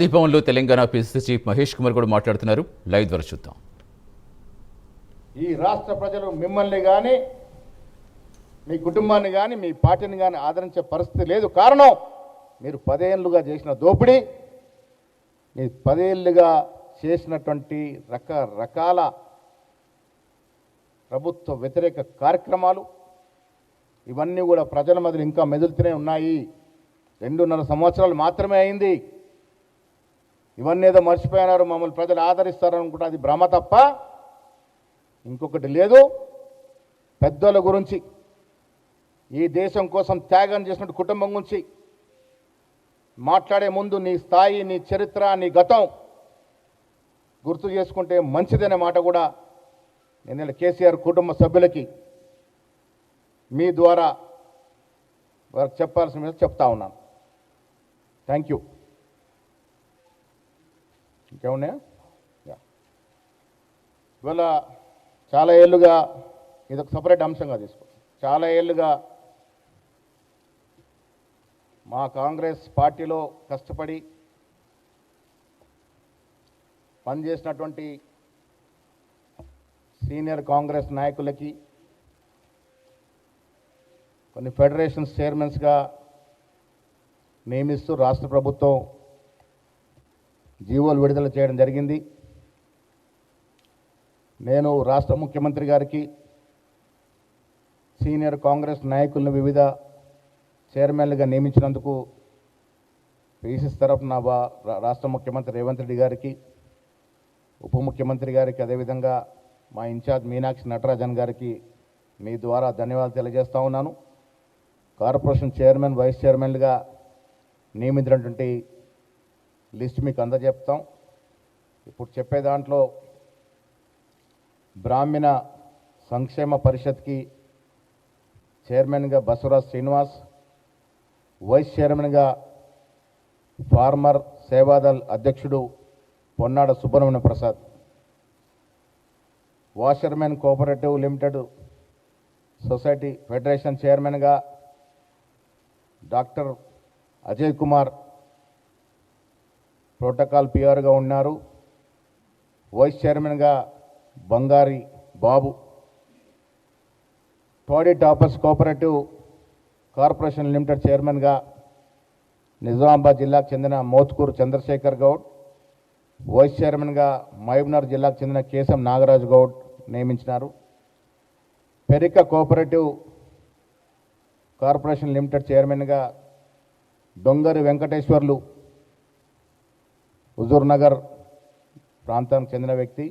దీపంలో Telangana PCC chief Mahesh Kumar కూడా మాట్లాడుతున్నారు. లైవ్ ద్వారా చూద్దాం. ఈ రాష్ట్ర ప్రజలు మిమ్మల్ని కానీ మీ కుటుంబాన్ని కానీ మీ పార్టీని కానీ ఆదరించే పరిస్థితి లేదు. కారణం మీరు 10 ఏళ్లుగా చేసిన దోపిడీ, మీరు 10 ఏళ్లుగా చేసినటువంటి రకరకాల ప్రభుత్వ వ్యతిరేక కార్యక్రమాలు, ఇవన్నీ కూడా ప్రజల మధ్య ఇంకా మెదులుతూనే ఉన్నాయి. 2.5 సంవత్సరాలు మాత్రమే అయింది. ఇవన్నీ ఏదో మర్చిపోయినారు, మమ్మల్ని ప్రజలు ఆదరిస్తారనుకుంటే అది భ్రమ తప్ప ఇంకొకటి లేదు. పెద్దల గురించి, ఈ దేశం కోసం త్యాగం చేసిన కుటుంబం గురించి మాట్లాడే ముందు నీ స్థాయి, నీ చరిత్ర, నీ గతం గుర్తు చేసుకుంటే మంచిదనే మాట కూడా నేను కేసీఆర్ కుటుంబ సభ్యులకి మీ ద్వారా వారికి చెప్పాల్సిన చెప్తా ఉన్నాను. Thank you. ఇంకేమున్నాయా? ఇవాళ చాలా ఏళ్ళుగా ఇది ఒక సపరేట్ అంశంగా తీసుకో. చాలా ఏళ్ళుగా మా కాంగ్రెస్ పార్టీలో కష్టపడి పనిచేసినటువంటి సీనియర్ కాంగ్రెస్ నాయకులకి, కొన్ని ఫెడరేషన్స్ చైర్మన్స్గా నియమిస్తూ రాష్ట్ర ప్రభుత్వం జీవోలు విడుదల చేయడం జరిగింది. నేను రాష్ట్ర ముఖ్యమంత్రి గారికి సీనియర్ కాంగ్రెస్ నాయకులను వివిధ చైర్మన్లుగా నియమించినందుకు పిసిసి తరఫున రాష్ట్ర ముఖ్యమంత్రి రేవంత్ రెడ్డి గారికి, ఉప ముఖ్యమంత్రి గారికి, అదేవిధంగా మా ఇన్ఛార్జ్ మీనాక్షి నటరాజన్ గారికి మీ ద్వారా ధన్యవాదాలు తెలియజేస్తూ ఉన్నాను. కార్పొరేషన్ చైర్మన్, వైస్ చైర్మన్లుగా నియమించినటువంటి లిస్ట్ మీకు అందజెప్తాం. ఇప్పుడు చెప్పే దాంట్లో బ్రాహ్మణ సంక్షేమ పరిషత్కి చైర్మన్గా బసవరాజ్ శ్రీనివాస్, వైస్ చైర్మన్గా ఫార్మర్ సేవాదల్ అధ్యక్షుడు Ponnada Subrahmanya Prasad, washermen cooperative limited society federation చైర్మన్గా డాక్టర్ అజయ్ కుమార్ ప్రోటోకాల్ పిఆర్గా ఉన్నారు. వైస్ చైర్మన్గా బంగారి బాబు, టోడీ టాపర్స్ కోఆపరేటివ్ కార్పొరేషన్ లిమిటెడ్ చైర్మన్గా నిజామాబాద్ జిల్లాకు చెందిన మోత్కూరు చంద్రశేఖర్ గౌడ్, వైస్ చైర్మన్గా మహబూబ్నగర్ జిల్లాకు చెందిన కేశం నాగరాజు గౌడ్ నియమించినారు. పెరిక కోఆపరేటివ్ కార్పొరేషన్ లిమిటెడ్ చైర్మన్గా దొంగరి వెంకటేశ్వర్లు, హుజూర్నగర్ ప్రాంతానికి చెందిన వ్యక్తి.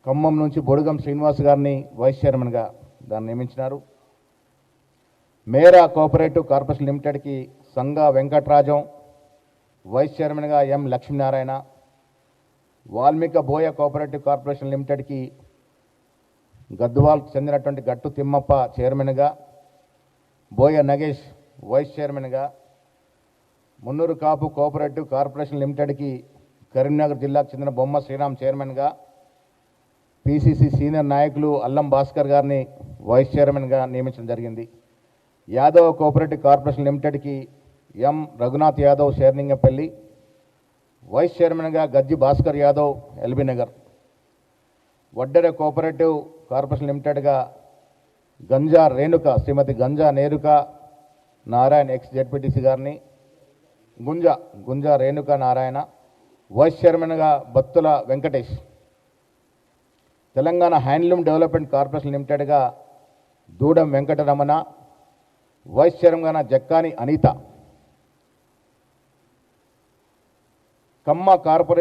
ఖమ్మం నుంచి బొడుగం శ్రీనివాస్ గారిని వైస్ చైర్మన్గా దాన్ని నియమించినారు. మేరా కోఆపరేటివ్ కార్పొరేషన్ లిమిటెడ్కి సంగా వెంకటరాజం, వైస్ చైర్మన్గా ఎం లక్ష్మీనారాయణ. వాల్మీక బోయ కోఆపరేటివ్ కార్పొరేషన్ లిమిటెడ్కి గద్వాల్కి చెందినటువంటి గట్టు తిమ్మప్ప చైర్మన్గా, బోయ నగేష్ వైస్ చైర్మన్గా. మున్నూరు కాపు కోఆపరేటివ్ కార్పొరేషన్ లిమిటెడ్కి కరీంనగర్ జిల్లాకు చెందిన బొమ్మ శ్రీరామ్ చైర్మన్గా, పిసిసి సీనియర్ నాయకులు అల్లం భాస్కర్ గారిని వైస్ చైర్మన్గా నియమించడం జరిగింది. యాదవ్ కోఆపరేటివ్ కార్పొరేషన్ లిమిటెడ్కి ఎం రఘునాథ్ యాదవ్ షేర్లింగపల్లి, వైస్ చైర్మన్గా గజ్జి భాస్కర్ యాదవ్ ఎల్బీ నగర్. వడ్డెర కోఆపరేటివ్ కార్పొరేషన్ లిమిటెడ్గా గంజా రేణుక, శ్రీమతి గంజా నేరుక నారాయణ ఎక్స్ జెడ్పీటీసీ గారిని, గుంజా రేణుక నారాయణ. వైస్ చైర్మన్గా Battula Venkatesh. Telangana handloom development corporation లిమిటెడ్గా దూడం వెంకటరమణ, వైస్ చైర్మన్గా జక్కాని అనిత. కమ్మ కార్పొరేషన్